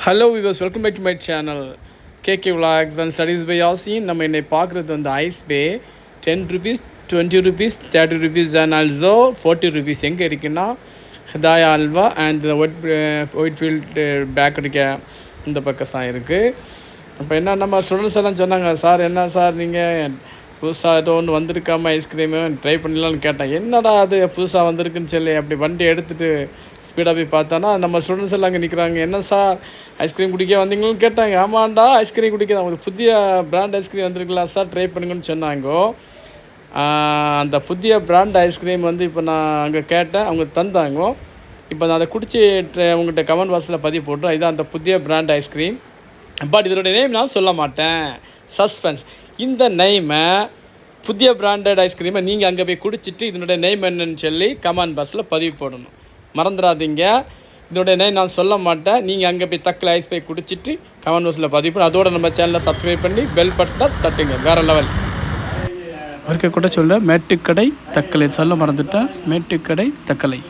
Hello viewers, welcome back to my channel KK vlogs and studies by Yasin. நம்ம என்னை பார்க்குறது வந்து ஐஸ் பே. 10 rupees, 20 rupees, 30 rupees and also 40 rupees. எங்கே இருக்குன்னா ஹதாயா அல்வா அண்ட் ஒயிட் ஃபீல்டு பேக் அடிக்க இந்த பக்கம் தான் இருக்குது. இப்போ என்ன நம்ம ஸ்டூடெண்ட்ஸ் எல்லாம் சொன்னாங்க, சார் என்ன சார் நீங்கள் புதுசாக ஏதோ ஒன்று வந்திருக்காமல் ஐஸ்கிரீமு ட்ரை பண்ணலான்னு கேட்டேன். என்னடா அது புதுசாக வந்திருக்குன்னு சொல்லி அப்படி வண்டி எடுத்துகிட்டு ஸ்பீடாக போய் பார்த்தானா நம்ம ஸ்டூடெண்ட்ஸ் எல்லாம் அங்கே நிற்கிறாங்க. என்ன சார் ஐஸ்கிரீம் குடிக்க வந்தீங்கன்னு கேட்டாங்க. ஆமாண்டா ஐஸ்கிரீம் குடிக்க தான், உங்களுக்கு புதிய பிராண்ட் ஐஸ்கிரீம் வந்திருக்கலாம் சார், ட்ரை பண்ணுங்கன்னு சொன்னாங்கோ. அந்த புதிய பிராண்ட் ஐஸ்கிரீம் வந்து இப்போ நான் அங்கே கேட்டேன், அவங்க தந்தாங்கோ. இப்போ நான் அதை குடிச்சு உங்கள்கிட்ட கமெண்ட் பாக்ஸில் பதிவு போட்டோம். இதுதான் அந்த புதிய பிராண்ட் ஐஸ்கிரீம். பட் இதோட நேம் நான் சொல்ல மாட்டேன், சஸ்பென்ஸ். இந்த நெய்மை புதிய பிராண்டட் ஐஸ்கிரீமை நீங்கள் அங்கே போய் குடிச்சிட்டு இதனுடைய நெய்ம் என்னன்னு சொல்லி கமெண்ட் பாக்ஸில் பதிவு போடணும். மறந்துடாதீங்க, இதோடைய நெய்ம் நான் சொல்ல மாட்டேன். நீங்கள் அங்கே போய் தக்கலை ஐஸ் போய் குடிச்சிட்டு கமெண்ட் பாக்ஸில் பதிவு பண்ணி அதோட நம்ம சேனலை சப்ஸ்கிரைப் பண்ணி பெல் பட்டனை தட்டுங்க. வேறு லெவல். அவருக்கு கூட சொல்ல மேட்டுக்கடை தக்கலை சொல்ல மறந்துட்டேன். மேட்டுக்கடை தக்கலை.